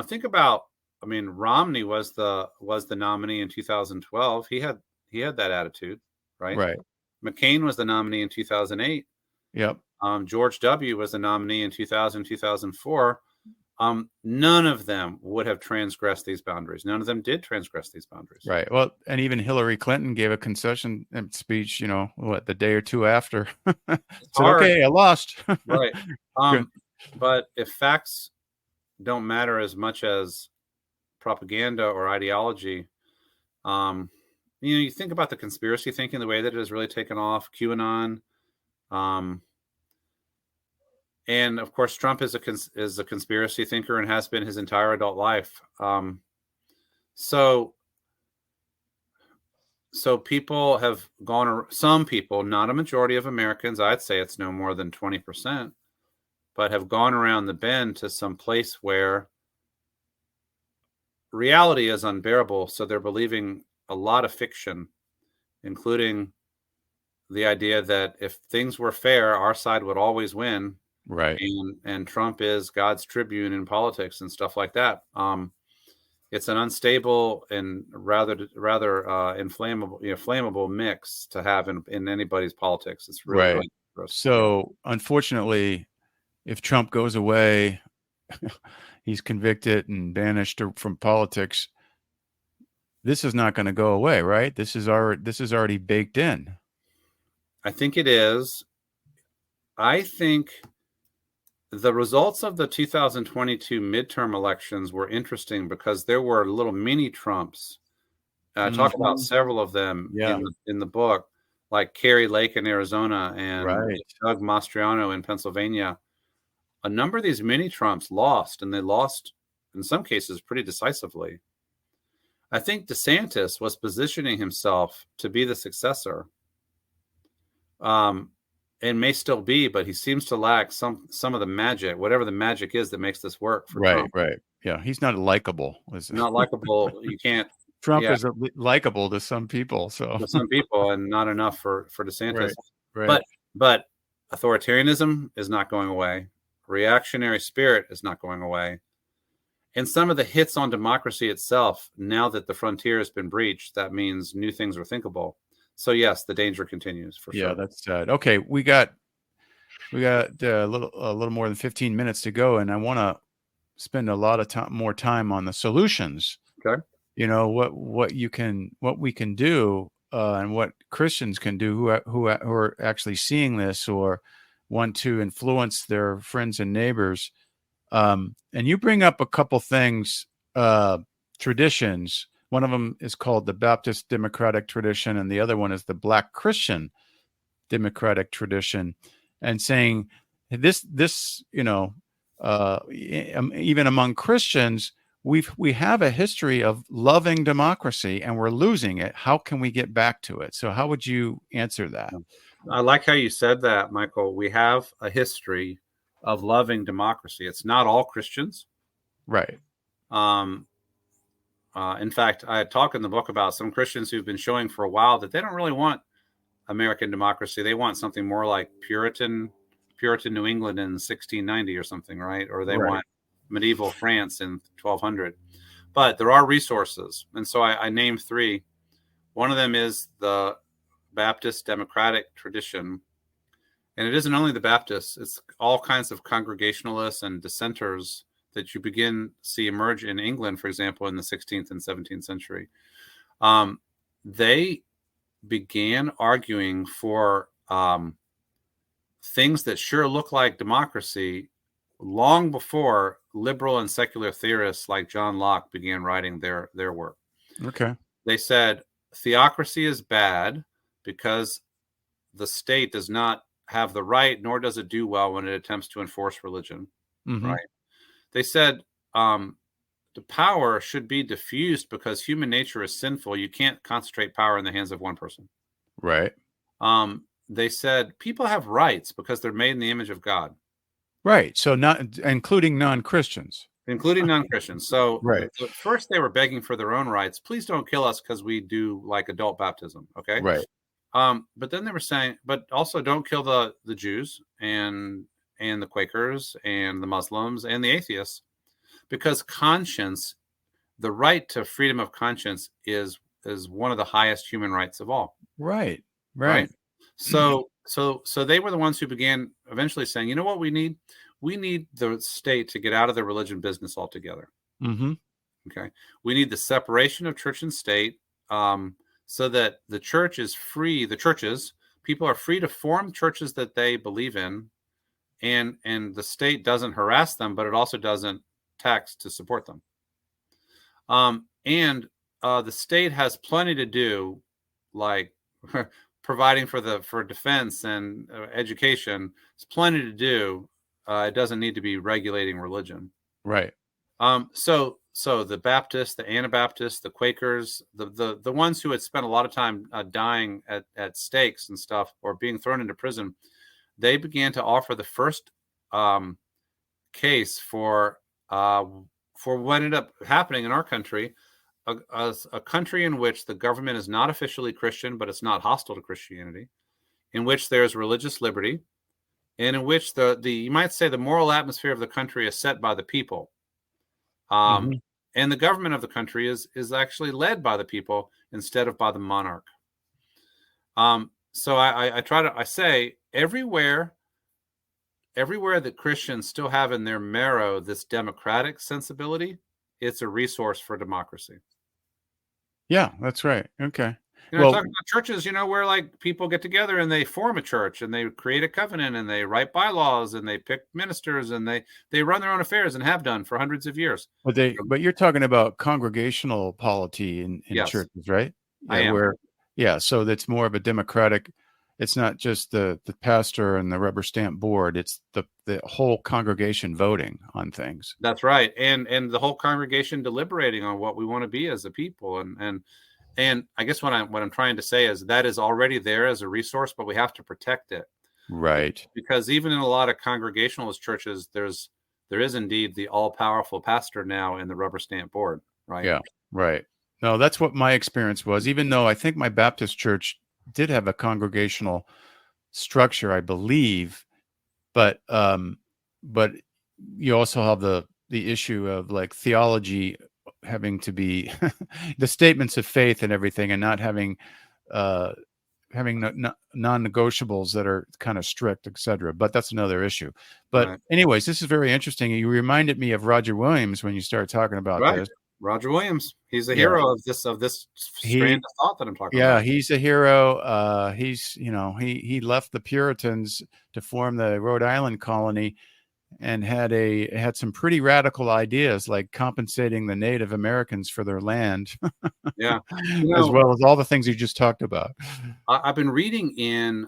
think about. I mean, Romney was the nominee in 2012. He had that attitude, right? Right. McCain was the nominee in 2008. Yep. George W. was the nominee in 2000, 2004. None of them would have transgressed these boundaries. None of them did transgress these boundaries. Right. Well, and even Hillary Clinton gave a concession speech, the day or two after. Said, okay, I lost. Right. But if facts don't matter as much as propaganda or ideology, you think about the conspiracy thinking, the way that it has really taken off, QAnon, and of course Trump is a conspiracy thinker and has been his entire adult life. So people have gone, some people, not a majority of Americans, I'd say it's no more than 20%, but have gone around the bend to some place where reality is unbearable. So they're believing a lot of fiction, including the idea that if things were fair, our side would always win. Right. And Trump is God's tribune in politics and stuff like that. It's an unstable and rather inflammable, flammable mix to have in anybody's politics. It's really, right. So unfortunately, if Trump goes away, he's convicted and banished from politics. This is not going to go away, right? This is already baked in. I think it is. I think the results of the 2022 midterm elections were interesting because there were little mini Trumps. I talk about several of them in the book, like Carrie Lake in Arizona and Doug Mastriano in Pennsylvania. A number of these mini Trumps lost, and they lost in some cases pretty decisively. I think DeSantis was positioning himself to be the successor. And may still be, but he seems to lack some of the magic, whatever the magic is that makes this work for Trump. Right. Yeah, he's not likable. Not likable. You can't. Trump is likable to some people, to some people, and not enough for DeSantis. Right. But authoritarianism is not going away. Reactionary spirit is not going away. And some of the hits on democracy itself, now that the frontier has been breached, that means new things are thinkable. So yes, the danger continues for sure. Yeah, that's sad. Okay, we got We got a little more than 15 minutes to go, and I want to spend a lot of more time on the solutions. Okay. You know what we can do, and what Christians can do who are actually seeing this or want to influence their friends and neighbors. And you bring up a couple things, traditions. One of them is called the Baptist Democratic tradition, and the other one is the Black Christian Democratic tradition, and saying this even among Christians, we have a history of loving democracy and we're losing it. How can we get back to it? So how would you answer that? I like how you said that, Michael. We have a history of loving democracy. It's not all Christians. Right. In fact, I talk in the book about some Christians who've been showing for a while that they don't really want American democracy. They want something more like Puritan New England in 1690 or something, right? Or they want medieval France in 1200. But there are resources. And so I named three. One of them is the Baptist Democratic tradition. And it isn't only the Baptists, it's all kinds of Congregationalists and dissenters that you begin to see emerge in England, for example, in the 16th and 17th century. They began arguing for things that sure look like democracy long before liberal and secular theorists like John Locke began writing their work. Okay. They said theocracy is bad because the state does not have the right, nor does it do well when it attempts to enforce religion. Mm-hmm. Right? They said the power should be diffused because human nature is sinful. You can't concentrate power in the hands of one person. Right. They said people have rights because they're made in the image of God. Right. So not including non-Christians. Including non-Christians. So right. First they were begging for their own rights. Please don't kill us because we do like adult baptism. Okay. Right. But then they were saying, but also don't kill the Jews and the Quakers and the Muslims and the atheists, because conscience, the right to freedom of conscience is one of the highest human rights of all. Right. Right. So they were the ones who began eventually saying, you know what we need? We need the state to get out of the religion business altogether. Mm-hmm. Okay. We need the separation of church and state, so that the church is free. The churches, people are free to form churches that they believe in, and the state doesn't harass them, but it also doesn't tax to support them. And the state has plenty to do, like providing for defense and education. It's plenty to do. It doesn't need to be regulating religion. Right. So the Baptists, the Anabaptists, the Quakers, the ones who had spent a lot of time dying at stakes and stuff, or being thrown into prison, they began to offer the first case for what ended up happening in our country, a country in which the government is not officially Christian, but it's not hostile to Christianity, in which there's religious liberty, and in which the you might say the moral atmosphere of the country is set by the people. And the government of the country is actually led by the people instead of by the monarch. So I say everywhere that Christians still have in their marrow this democratic sensibility, it's a resource for democracy. Yeah, that's right. Okay. Talking about churches, where like people get together and they form a church and they create a covenant and they write bylaws and they pick ministers and they run their own affairs and have done for hundreds of years. But you're talking about congregational polity in yes. churches, right? Yeah, I am. So that's more of a democratic. It's not just the pastor and the rubber stamp board. It's the whole congregation voting on things. That's right, and the whole congregation deliberating on what we want to be as a people, and I guess what I'm trying to say is that is already there as a resource, but we have to protect it. Right. Because even in a lot of Congregationalist churches, there is indeed the all-powerful pastor now in the rubber stamp board, right? Yeah, right. No, that's what my experience was, even though I think my Baptist church did have a congregational structure, I believe, but you also have the issue of like theology having to be the statements of faith and everything, and not having having non-negotiables that are kind of strict, etc. But that's another issue. But Right. anyways, this is very interesting. You reminded me of Roger Williams when you started talking about Right. this. Roger Williams. He's the Yeah, hero of this strand of thought that I'm talking yeah, about. he's a hero. He left the Puritans to form the Rhode Island colony and had some pretty radical ideas, like compensating the Native Americans for their land, Yeah. as well as all the things you just talked about. I've been reading in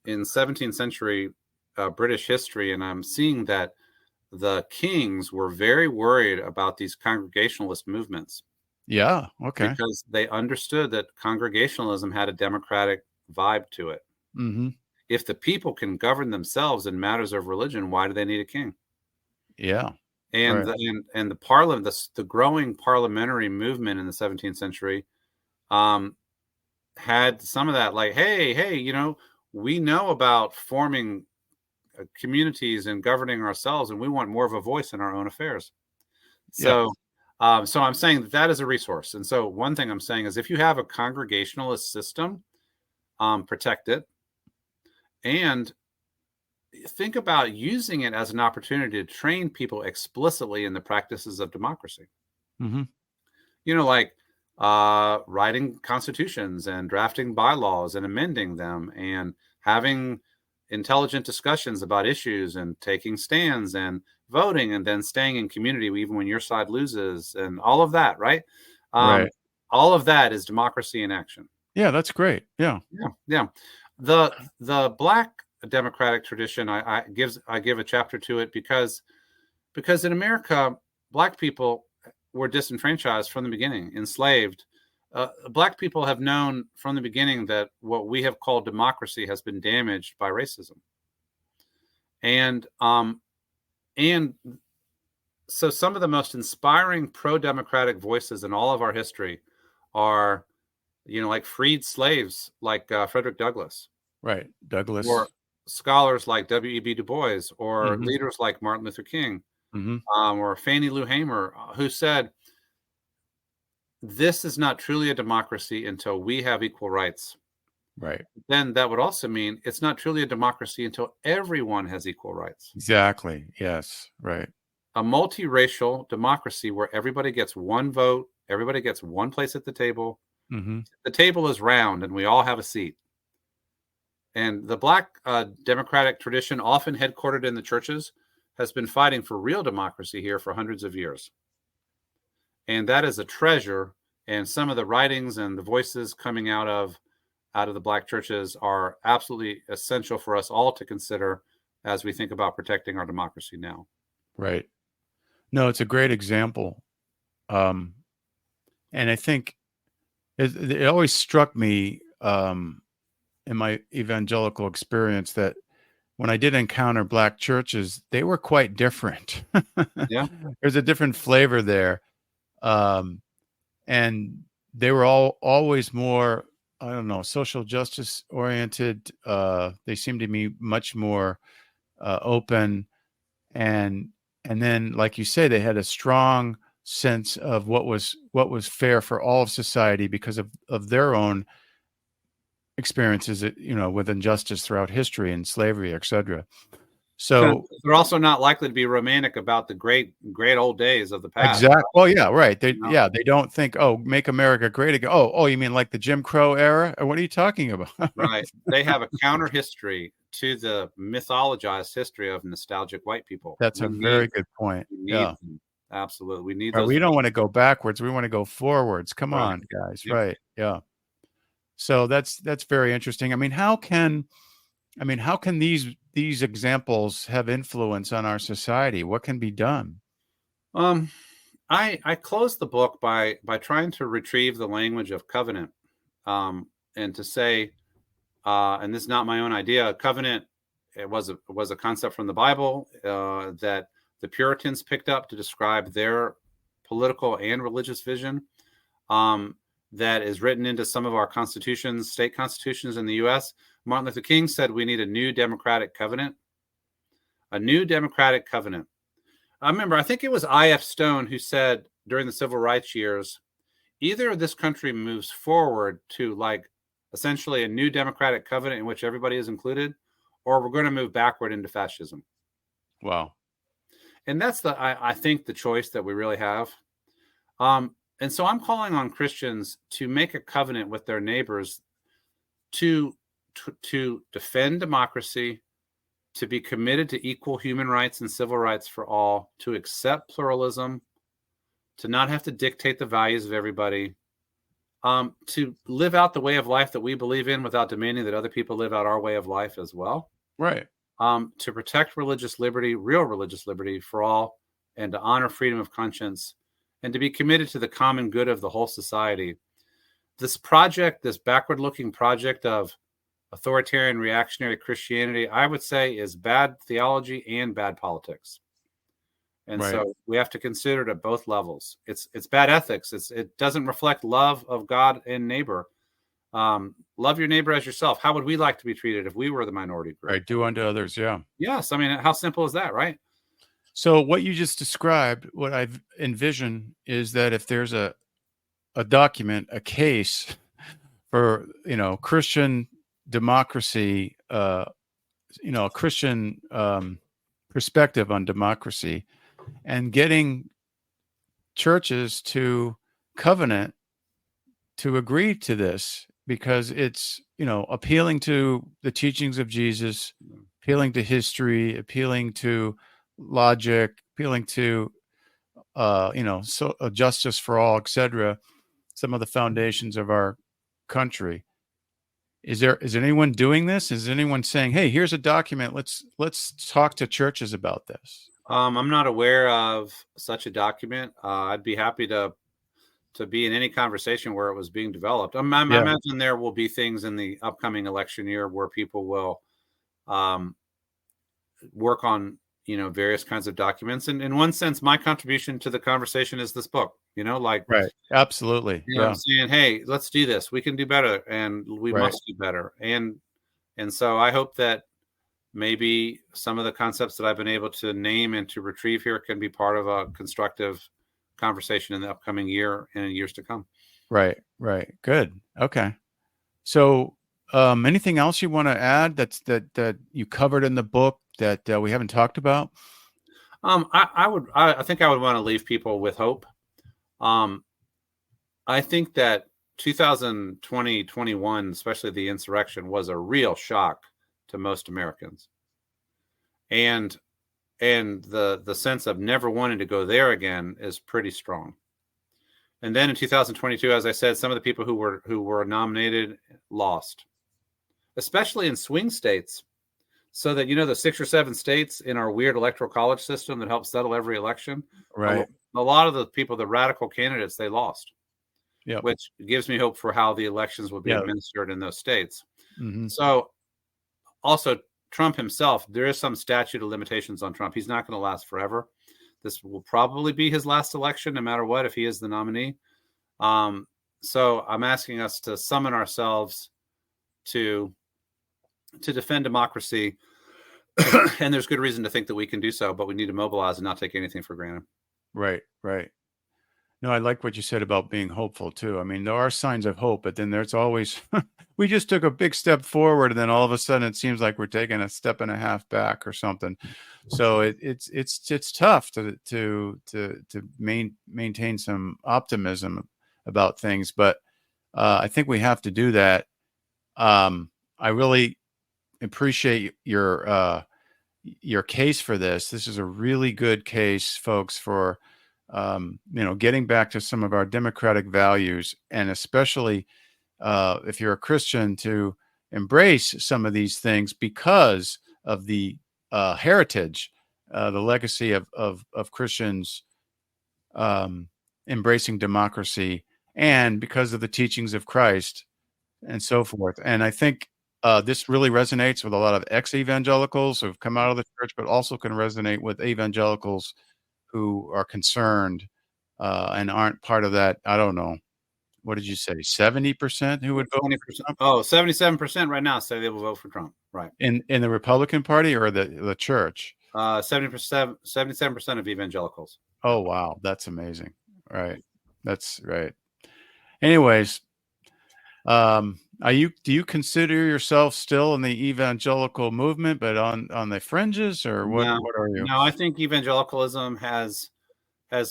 17th century British history, and I'm seeing that the kings were very worried about these congregationalist movements. Yeah. Okay. Because they understood that congregationalism had a democratic vibe to it. Mm-hmm. If the people can govern themselves in matters of religion, why do they need a king? Yeah. And right. the parliament, the growing parliamentary movement in the 17th century, had some of that, like, hey, we know about forming communities and governing ourselves, and we want more of a voice in our own affairs. So, so I'm saying that is a resource. And so one thing I'm saying is, if you have a congregationalist system, protect it, and think about using it as an opportunity to train people explicitly in the practices of democracy. Mm-hmm. Like writing constitutions and drafting bylaws and amending them and having intelligent discussions about issues and taking stands and voting and then staying in community even when your side loses and all of that, right? Right. All of that is democracy in action. Yeah, that's great. Yeah. Yeah. The Black democratic tradition, I give a chapter to it because in America, Black people were disenfranchised from the beginning, enslaved. Black people have known from the beginning that what we have called democracy has been damaged by racism. And so some of the most inspiring pro-democratic voices in all of our history are, like freed slaves like Frederick Douglass. Right. Douglass. Or scholars like W.E.B. Du Bois, or mm-hmm. leaders like Martin Luther King, mm-hmm. Or Fannie Lou Hamer, who said, this is not truly a democracy until we have equal rights. Right. Then that would also mean it's not truly a democracy until everyone has equal rights. Exactly. Yes. Right. A multiracial democracy where everybody gets one vote, everybody gets one place at the table. Mm-hmm. The table is round and we all have a seat. And the Black democratic tradition, often headquartered in the churches, has been fighting for real democracy here for hundreds of years. And that is a treasure. And some of the writings and the voices coming out of the Black churches are absolutely essential for us all to consider as we think about protecting our democracy now. Right. No, it's a great example. And I think it always struck me in my evangelical experience that when I did encounter Black churches, they were quite different. Yeah. There's a different flavor there. And they were always more, I don't know, social justice oriented. They seemed to me much more open. And then, like you say, they had a strong sense of what was fair for all of society because of their own experiences, with injustice throughout history and slavery, etc. So they're also not likely to be romantic about the great old days of the past. Exactly. Oh yeah, right. They don't think, oh, make America great again. Oh, you mean like the Jim Crow era? Or what are you talking about? Right. They have a counter history to the mythologized history of nostalgic white people. That's a very good point. Yeah. Them. Absolutely. We need those. We don't want to go backwards. We want to go forwards. Come on, guys. Yep. Right. Yeah. So that's very interesting. I mean, how can these examples have influence on our society? What can be done? I closed the book by trying to retrieve the language of covenant, and to say, and this is not my own idea. Covenant, it was a concept from the Bible that the Puritans picked up to describe their political and religious vision. That is written into some of our constitutions, state constitutions in the U.S. Martin Luther King said we need a new democratic covenant. A new democratic covenant. I remember, I think it was I.F. Stone who said during the civil rights years, either this country moves forward to like essentially a new democratic covenant in which everybody is included, or we're going to move backward into fascism. Wow. And that's I think the choice that we really have. And so I'm calling on Christians to make a covenant with their neighbors to defend democracy, to be committed to equal human rights and civil rights for all, to accept pluralism, to not have to dictate the values of everybody, to live out the way of life that we believe in without demanding that other people live out our way of life as well. Right. To protect religious liberty, real religious liberty for all, and to honor freedom of conscience, and to be committed to the common good of the whole society. This project, this backward-looking project of authoritarian reactionary Christianity, I would say is bad theology and bad politics. And Right. so we have to consider it at both levels. It's bad ethics. It doesn't reflect love of God and neighbor. Love your neighbor as yourself. How would we like to be treated if we were the minority group? Right. Do unto others. Yeah. Yes. I mean, how simple is that, right? So what you just described, what I've envisioned is that if there's a document, a case for, Christian democracy, a Christian perspective on democracy, and getting churches to covenant to agree to this, because it's, appealing to the teachings of Jesus, appealing to history, appealing to logic, appealing to, justice for all, etc. Some of the foundations of our country. Is anyone doing this? Is anyone saying, "Hey, here's a document. Let's talk to churches about this"? I'm not aware of such a document. I'd be happy to be in any conversation where it was being developed. I imagine there will be things in the upcoming election year where people will work on various kinds of documents. And in one sense, my contribution to the conversation is this book. Right. Absolutely. I'm saying, hey, let's do this. We can do better, and we Right. must do better. And so I hope that maybe some of the concepts that I've been able to name and to retrieve here can be part of a constructive conversation in the upcoming year and in years to come. Right. Good. Okay. So, anything else you want to add that you covered in the book that we haven't talked about? I think I would want to leave people with hope. I think that 2020-21, especially the insurrection, was a real shock to most Americans. And the sense of never wanting to go there again is pretty strong. And then in 2022, as I said, some of the people who were nominated lost, especially in swing states. So that, the 6 or 7 states in our weird electoral college system that helps settle every election. Right. A lot of the people, the radical candidates, they lost. Yeah. Which gives me hope for how the elections will be administered in those states. Mm-hmm. So also Trump himself, there is some statute of limitations on Trump. He's not going to last forever. This will probably be his last election, no matter what, if he is the nominee. So I'm asking us to summon ourselves to defend democracy. And there's good reason to think that we can do so, but we need to mobilize and not take anything for granted. Right. No, I like what you said about being hopeful too. I mean, there are signs of hope, but then there's always, we just took a big step forward, and then all of a sudden it seems like we're taking a step and a half back or something. So it's tough to maintain some optimism about things, but I think we have to do that. I really appreciate your case for this. This is a really good case, folks, for getting back to some of our democratic values, and especially if you're a Christian, to embrace some of these things because of the heritage, the legacy of Christians embracing democracy, and because of the teachings of Christ and so forth. And I think this really resonates with a lot of ex-evangelicals who've come out of the church, but also can resonate with evangelicals who are concerned and aren't part of that. I don't know. What did you say? 70% who would vote 20%. Oh, 77% right now say they will vote for Trump. Right. in the Republican Party or the church? 77% of evangelicals. Oh, wow. That's amazing. Right. That's right. Anyways, Do you consider yourself still in the evangelical movement, but on the fringes, or No, what are you? no, I think evangelicalism has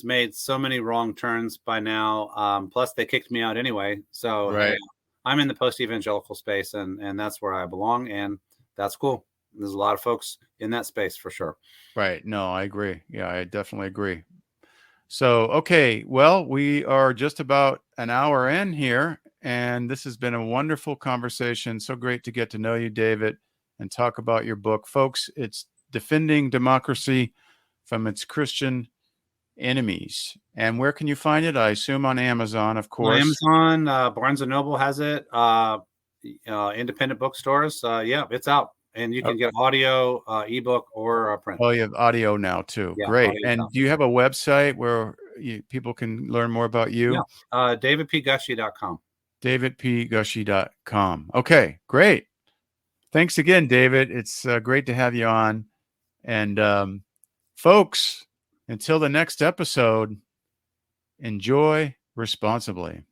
made so many wrong turns by now. Plus, they kicked me out anyway. So Right. I'm in the post-evangelical space, and that's where I belong, and that's cool. There's a lot of folks in that space for sure. Right. No, I agree. Yeah, I definitely agree. So, okay, well, we are just about an hour in here, and this has been a wonderful conversation. So great to get to know you, David, and talk about your book. Folks, it's Defending Democracy from Its Christian Enemies. And where can you find it? I assume on Amazon, of course. Amazon, Barnes & Noble has it, independent bookstores. Yeah, it's out. And you can get audio, ebook, or print. Oh, you have audio now too. Yeah, Great. audio's And out. do you have a website where people can learn more about you? Yeah, davidpgushee.com. davidpgushee.com. Okay, great. Thanks again, David. It's great to have you on. And folks, until the next episode, enjoy responsibly.